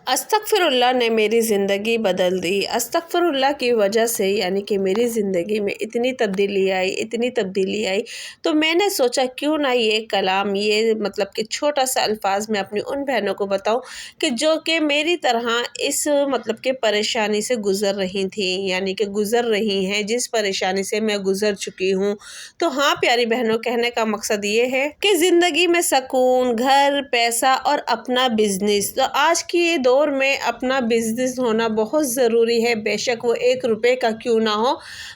अस्तगफिरुल्लाह ने मेरी ज़िंदगी बदल दी। अस्तगफिरुल्लाह की वजह से यानी कि मेरी ज़िंदगी में इतनी तब्दीली आई तो मैंने सोचा क्यों ना ये कलाम ये मतलब कि छोटा सा अल्फाज में अपनी उन बहनों को बताऊं कि जो कि मेरी तरह इस मतलब कि परेशानी से गुज़र रही थी यानी कि गुज़र रही हैं जिस परेशानी से मैं गुज़र चुकी हूँ। तो हाँ प्यारी बहनों, कहने का मकसद ये है कि ज़िंदगी में सुकून, घर, पैसा और अपना बिजनेस, तो आज की ये दौर में अपना बिजनेस होना बहुत ज़रूरी है। बेशक वो 1 रुपए का क्यों ना हो,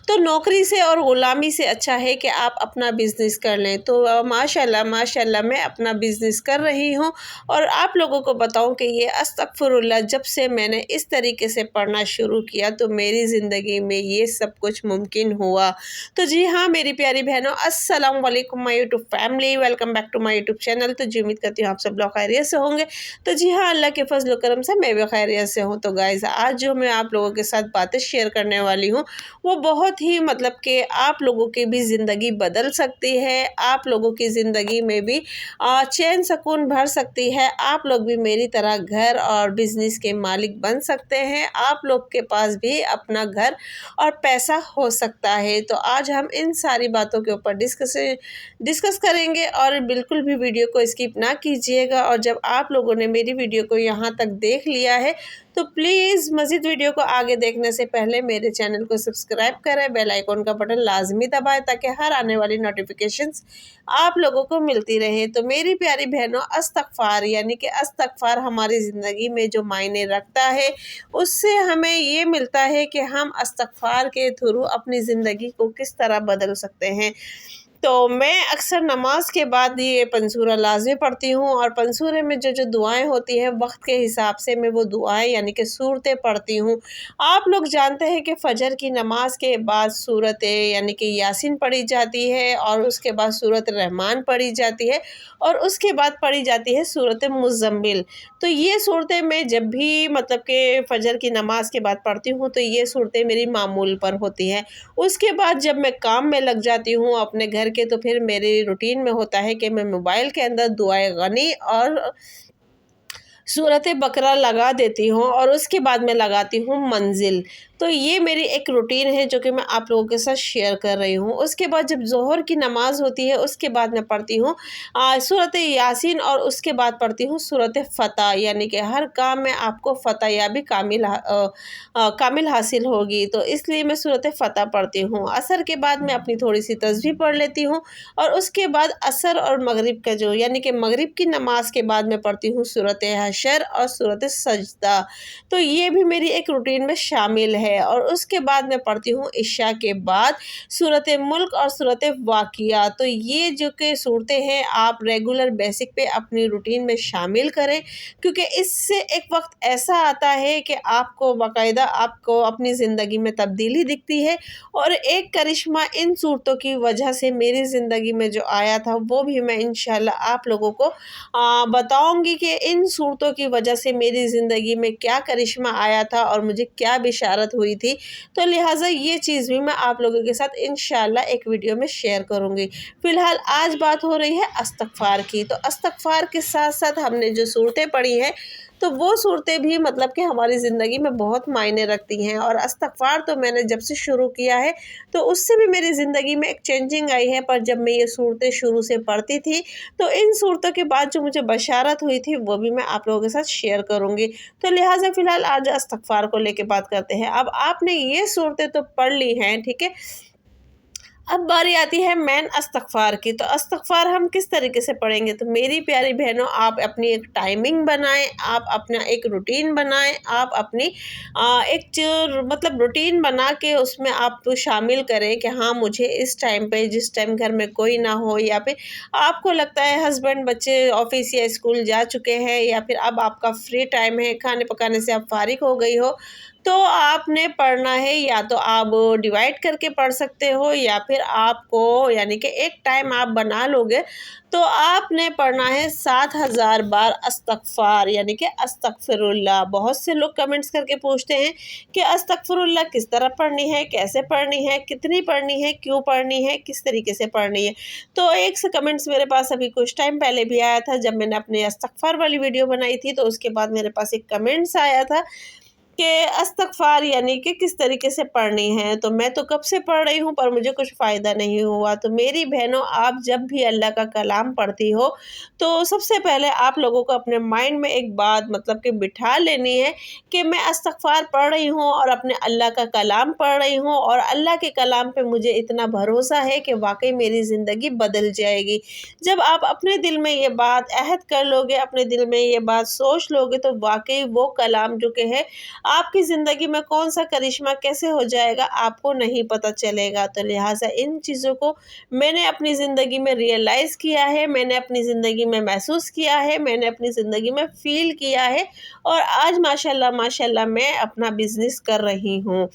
तो नौकरी से और ग़ुलामी से अच्छा है कि आप अपना बिजनेस कर लें। तो माशाल्लाह माशाल्लाह मैं अपना बिजनेस कर रही हूँ और आप लोगों को बताऊँ कि ये अस्तगफिरुल्लाह जब से मैंने इस तरीके से पढ़ना शुरू किया तो मेरी ज़िंदगी में ये सब कुछ मुमकिन हुआ। तो जी हाँ मेरी प्यारी बहनों, अस्सलाम वालेकुम my YouTube family, welcome back to my YouTube channel. तो जी उम्मीद करती हूँ आप सब लोग खैरियत से होंगे। तो जी हाँ, अल्लाह के फजल करम से मैं भी खैरियत से हूँ। तो गाइज़ आज जो मैं आप लोगों के साथ बातें शेयर करने वाली हूँ वो बहुत ही मतलब कि आप लोगों की भी ज़िंदगी बदल सकती है, आप लोगों की ज़िंदगी में भी चैन सुकून भर सकती है। आप लोग भी मेरी तरह घर और बिजनेस के मालिक बन सकते हैं, आप लोग के पास भी अपना घर और पैसा हो सकता है। तो आज हम इन सारी बातों के ऊपर डिस्कस करेंगे और बिल्कुल भी वीडियो को स्किप ना कीजिएगा। और जब आप लोगों ने मेरी वीडियो को यहाँ तक देख लिया है तो प्लीज़ मज़ीद वीडियो को आगे देखने से पहले मेरे चैनल को सब्सक्राइब करें, बेल आइकॉन का बटन लाजमी दबाएं ताकि हर आने वाली नोटिफिकेशंस आप लोगों को मिलती रहे। तो मेरी प्यारी बहनों, इस्तग़फ़ार यानी कि इस्तग़फ़ार हमारी ज़िंदगी में जो मायने रखता है उससे हमें ये मिलता है कि हम इस्तग़फ़ार के थ्रू अपनी ज़िंदगी को किस तरह बदल सकते हैं। तो मैं अक्सर नमाज के बाद ये पंसूरा लाज़मी पढ़ती हूँ और पंसूरे में जो दुआएं होती हैं वक्त के हिसाब से मैं वो दुआएं यानी कि सूरतें पढ़ती हूँ। आप लोग जानते हैं कि फ़जर की नमाज के बाद सूरत यानी कि यासीन पढ़ी जाती है और उसके बाद सूरत रहमान पढ़ी जाती है और उसके बाद पढ़ी जाती है सूरत मुज़म्मिल। तो ये सूरतें मैं जब भी मतलब कि फ़जर की नमाज के बाद पढ़ती हूँ तो ये सूरतें मेरी मामूल पर होती हैं। उसके बाद जब मैं काम में लग जाती हूँ अपने घर के, तो फिर मेरे रूटीन में होता है कि मैं मोबाइल के अंदर दुआए गनी और सूरत बकरा लगा देती हूँ और उसके बाद मैं लगाती हूँ मंजिल। तो ये मेरी एक रूटीन है जो कि मैं आप लोगों के साथ शेयर कर रही हूँ। उसके बाद जब ज़ोहर की नमाज़ होती है उसके बाद मैं पढ़ती हूँ सूरत यासीन और उसके बाद पढ़ती हूँ सूरत फ़तह, यानी कि हर काम में आपको फ़तह या भी कामिल हासिल होगी, तो इसलिए मैं सूरत फ़तह पढ़ती हूँ। असर के बाद मैं अपनी थोड़ी सी तस्बीह पढ़ लेती हूँ और उसके बाद असर और मगरिब का जो यानी कि मगरिब की नमाज के बाद मैं पढ़ती हूँ सूरत हशर और सूरत सजदा। तो ये भी मेरी एक रूटीन में शामिल है। और उसके बाद मैं पढ़ती हूँ इशा के बाद सूरत मुल्क और सूरत वाक़िया। तो ये जो कि सूरतें हैं आप रेगुलर बेसिक पे अपनी रूटीन में शामिल करें, क्योंकि इससे एक वक्त ऐसा आता है कि आपको बाकायदा आपको अपनी ज़िंदगी में तब्दीली दिखती है। और एक करिश्मा इन सूरतों की वजह से मेरी ज़िंदगी में जो आया था वो भी मैं इंशाल्लाह आप लोगों को बताऊंगी कि इन सूरतों की वजह से मेरी ज़िंदगी में क्या करिश्मा आया था और मुझे क्या बिशारत हुई थी। तो लिहाजा ये चीज़ भी मैं आप लोगों के साथ इंशाल्लाह एक वीडियो में शेयर करूँगी। फ़िलहाल आज बात हो रही है इस्तग़फ़ार की। तो इस्तग़फ़ार के साथ साथ हमने जो सूरतें पढ़ी हैं तो वो सूरतें भी मतलब कि हमारी ज़िंदगी में बहुत मायने रखती हैं। और इस्तग़फ़ार तो मैंने जब से शुरू किया है तो उससे भी मेरी ज़िंदगी में एक चेंजिंग आई है। पर जब मैं ये सूरतें शुरू से पढ़ती थी तो इन सूरतों के बाद जो मुझे बशारत हुई थी वो भी मैं आप लोगों के साथ शेयर करूँगी। तो लिहाजा फ़िलहाल आज इस्तग़फ़ार को लेके बात करते हैं। अब आपने ये सूरतें तो पढ़ ली हैं, ठीक है, अब बारी आती है मेन इस्तग़फ़ार की। तो इस्तग़फ़ार हम किस तरीके से पढ़ेंगे? तो मेरी प्यारी बहनों, आप अपनी एक टाइमिंग बनाएं, आप अपना एक रूटीन बनाएं, आप अपनी एक जो मतलब रूटीन बना के उसमें आप शामिल करें कि हाँ मुझे इस टाइम पे, जिस टाइम घर में कोई ना हो या फिर आपको लगता है हस्बैंड बच्चे ऑफिस या स्कूल जा चुके हैं या फिर अब आपका फ्री टाइम है, खाने पकाने से आप फारिग हो गई हो, तो आपने पढ़ना है, या तो आप डिवाइड करके पढ़ सकते हो, या फिर आपको यानी कि एक टाइम आप बना लोगे तो आपने पढ़ना है 7,000 बार अस्तगफार यानी कि अस्तगफिरुल्लाह। बहुत से लोग कमेंट्स करके पूछते हैं कि अस्तगफिरुल्लाह किस तरह पढ़नी है, कैसे पढ़नी है, कितनी पढ़नी है, क्यों पढ़नी है, किस तरीके से पढ़नी है। तो एक से कमेंट्स मेरे पास अभी कुछ टाइम पहले भी आया था, जब मैंने अपने अस्तगफार वाली वीडियो बनाई थी, तो उसके बाद मेरे पास एक कमेंट्स आया था कि अस्तगफार यानी कि किस तरीके से पढ़नी है। तो मैं तो कब से पढ़ रही हूँ, पर मुझे कुछ फ़ायदा नहीं हुआ। तो मेरी बहनों, आप जब भी अल्लाह का कलाम पढ़ती हो तो सबसे पहले आप लोगों को अपने माइंड में एक बात मतलब कि बिठा लेनी है कि मैं अस्तगफार पढ़ रही हूँ और अपने अल्लाह का कलाम पढ़ रही हूँ, और अल्लाह के कलाम पे मुझे इतना भरोसा है कि वाकई मेरी ज़िंदगी बदल जाएगी। जब आप अपने दिल में ये बात अहद कर लोगे, अपने दिल में ये बात सोच लोगे, तो वाकई वो कलाम जो कि है आपकी ज़िंदगी में कौन सा करिश्मा कैसे हो जाएगा आपको नहीं पता चलेगा। तो लिहाजा इन चीज़ों को मैंने अपनी ज़िंदगी में रियलाइज़ किया है, मैंने अपनी ज़िंदगी में महसूस किया है, मैंने अपनी ज़िंदगी में फ़ील किया है, और आज माशाल्लाह माशाल्लाह मैं अपना बिज़नेस कर रही हूँ।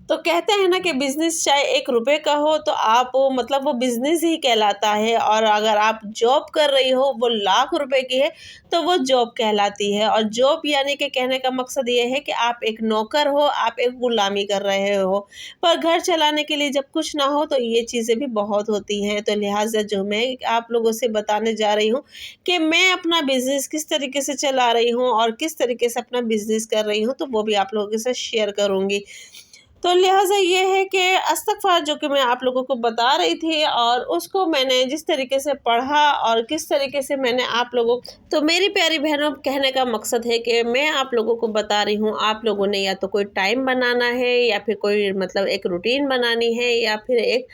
तो कहते हैं ना कि बिज़नेस चाहे ₹1 का हो तो आप मतलब वो बिज़नेस ही कहलाता है, और अगर आप जॉब कर रही हो वो लाख रुपए की है तो वो जॉब कहलाती है। और जॉब यानी कि कहने का मकसद ये है कि आप एक नौकर हो, आप एक गुलामी कर रहे हो। पर घर चलाने के लिए जब कुछ ना हो तो ये चीज़ें भी बहुत होती हैं। तो लिहाजा जो मैं आप लोगों से बताने जा रही हूँ कि मैं अपना बिज़नेस किस तरीके से चला रही हूँ और किस तरीके से अपना बिज़नेस कर रही हूँ, तो वो भी आप लोगों के साथ शेयर करूँगी। तो लिहाजा ये है कि इस्तग़फ़ार जो कि मैं आप लोगों को बता रही थी, और उसको मैंने जिस तरीके से पढ़ा और किस तरीके से मैंने आप लोगों तो मेरी प्यारी बहनों, कहने का मकसद है कि मैं आप लोगों को बता रही हूँ, आप लोगों ने या तो कोई टाइम बनाना है, या फिर कोई मतलब एक रूटीन बनानी है, या फिर एक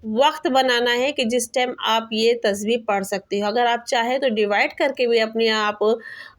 वक्त बनाना है कि जिस टाइम आप ये तस्बीह पढ़ सकती हो। अगर आप चाहें तो डिवाइड करके भी अपने आप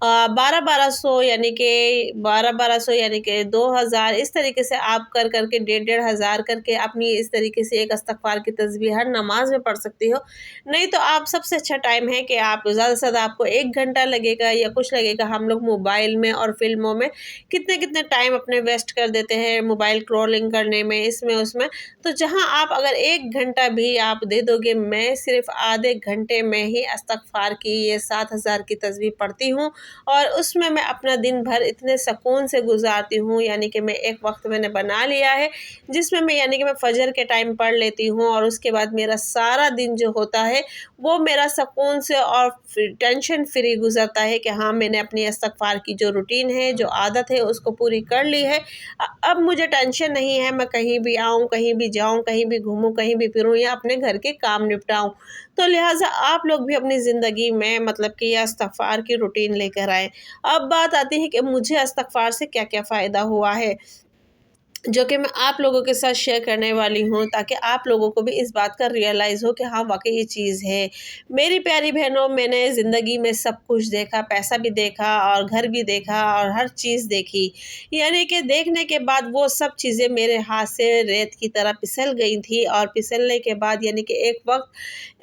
12-1200 यानी कि 12-1200 यानी कि 2000 इस तरीके से आप कर करके 1,500 हज़ार करके अपनी इस तरीके से एक इस्तग़फ़ार की तस्बीह हर नमाज में पढ़ सकती हो। नहीं तो आप सबसे अच्छा टाइम है कि आप ज़्यादा से ज़्यादा आपको 1 घंटा लगेगा या कुछ लगेगा। हम लोग मोबाइल में और फ़िल्मों में कितने-कितने टाइम अपने वेस्ट कर देते हैं, मोबाइल स्क्रॉलिंग करने में, इसमें उसमें। तो जहाँ आप अगर 1 घंटा भी आप दे दोगे, मैं सिर्फ़ आधे घंटे में ही इस्तग़फ़ार की ये 7,000 की तस्बीह पढ़ती हूँ, और उसमें मैं अपना दिन भर इतने सुकून से गुज़ारती हूँ। यानी कि मैं एक वक्त मैंने बना लिया है जिसमें मैं यानी कि मैं फ़जर के टाइम पढ़ लेती हूँ, और उसके बाद मेरा सारा दिन जो होता है वो मेरा सुकून से और टेंशन फ्री गुज़रता है कि हाँ, मैंने अपनी इस्तग़फ़ार की जो रूटीन है, जो आदत है, उसको पूरी कर ली है। अब मुझे टेंशन नहीं है, मैं कहीं भी आऊँ, कहीं भी जाऊँ, कहीं भी घूमूँ, कहीं भी फिरूँ, या अपने घर के काम निपटाऊँ। तो लिहाजा आप लोग भी अपनी ज़िंदगी में मतलब कि ये इस्तग़फ़ार की रूटीन लेकर आएँ। अब बात आती है कि मुझे इस्तग़फ़ार से क्या-क्या फ़ायदा हुआ है, जो कि मैं आप लोगों के साथ शेयर करने वाली हूँ, ताकि आप लोगों को भी इस बात का रियलाइज़ हो कि हाँ, वाक़ई ये चीज़ है। मेरी प्यारी बहनों, मैंने ज़िंदगी में सब कुछ देखा, पैसा भी देखा और घर भी देखा और हर चीज़ देखी। यानी कि देखने के बाद वो सब चीज़ें मेरे हाथ से रेत की तरह फिसल गई थी, और फिसलने के बाद यानी कि एक वक़्त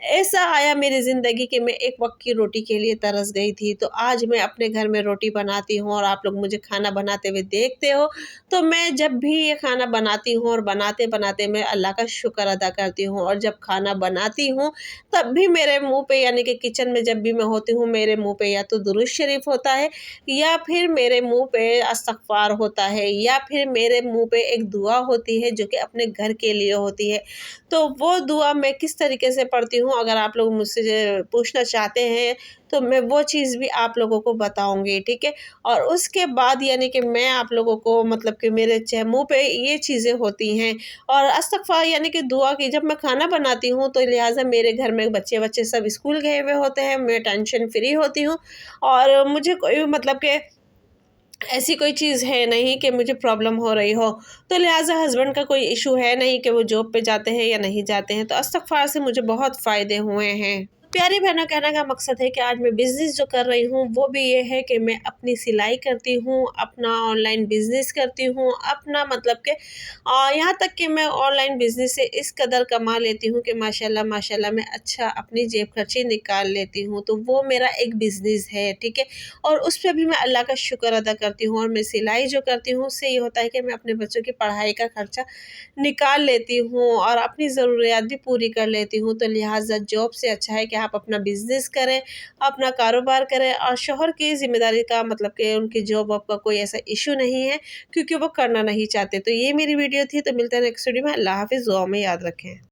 ऐसा आया मेरी ज़िंदगी कि मैं एक वक़्त की रोटी के लिए तरस गई थी। तो आज मैं अपने घर में रोटी बनाती हूँ, और आप लोग मुझे खाना बनाते हुए देखते हो। तो मैं जब भी ये खाना बनाती हूँ और बनाते-बनाते मैं अल्लाह का शुक्र अदा करती हूँ, और जब खाना बनाती हूँ तब भी मेरे मुँह पे यानी कि किचन में जब भी मैं होती हूँ, मेरे मुँह पे या तो दुरूद शरीफ होता है, या फिर मेरे मुँह पे इस्तग़फ़ार होता है, या फिर मेरे मुँह पे एक दुआ होती है जो कि अपने घर के लिए होती है। तो वो दुआ मैं किस तरीके से पढ़ती हूँ, अगर आप लोग मुझसे पूछना चाहते हैं तो मैं वो चीज़ भी आप लोगों को बताऊँगी, ठीक है? और उसके बाद यानी कि मैं आप लोगों को मतलब कि मेरे मुँह पे ये चीज़ें होती हैं, और इस्तग़फ़ार यानी कि दुआ की जब मैं खाना बनाती हूँ, तो लिहाज़ा मेरे घर में बच्चे-वच्चे सब स्कूल गए हुए होते हैं, मैं टेंशन फ्री होती हूँ, और मुझे कोई मतलब कि ऐसी कोई चीज़ है नहीं कि मुझे प्रॉब्लम हो रही हो। तो लिहाज़ा हस्बैंड का कोई इश्यू है नहीं कि वो जॉब पे जाते हैं या नहीं जाते हैं। तो इस्तग़फ़ार से मुझे बहुत फ़ायदे हुए हैं। प्यारे बहनों, कहने का मकसद है कि आज मैं बिज़नेस जो कर रही हूँ वो भी ये है कि मैं अपनी सिलाई करती हूँ, अपना ऑनलाइन बिज़नेस करती हूँ, अपना मतलब कि यहाँ तक कि मैं ऑनलाइन बिज़नेस से इस कदर कमा लेती हूँ कि माशाल्लाह माशाल्लाह मैं अच्छा अपनी जेब खर्ची निकाल लेती हूँ। तो वो मेरा एक बिज़नेस है, ठीक है। और उस पे भी मैं अल्लाह का शुक्र अदा करती हूँ। और मैं सिलाई जो करती हूँ उससे ये होता है कि मैं अपने बच्चों की पढ़ाई का खर्चा निकाल लेती हूँ और अपनी ज़रूरियात भी पूरी कर लेती हूँ। तो लिहाजा जॉब से अच्छा है कि आप अपना बिज़नेस करें, अपना कारोबार करें। और शौहर की ज़िम्मेदारी का मतलब कि उनकी जॉब वॉब का कोई ऐसा इशू नहीं है, क्योंकि वो करना नहीं चाहते। तो ये मेरी वीडियो थी, तो मिलते हैं नेक्स्ट वीडियो में। अल्लाह हाफ़िज़, दुआ में याद रखें।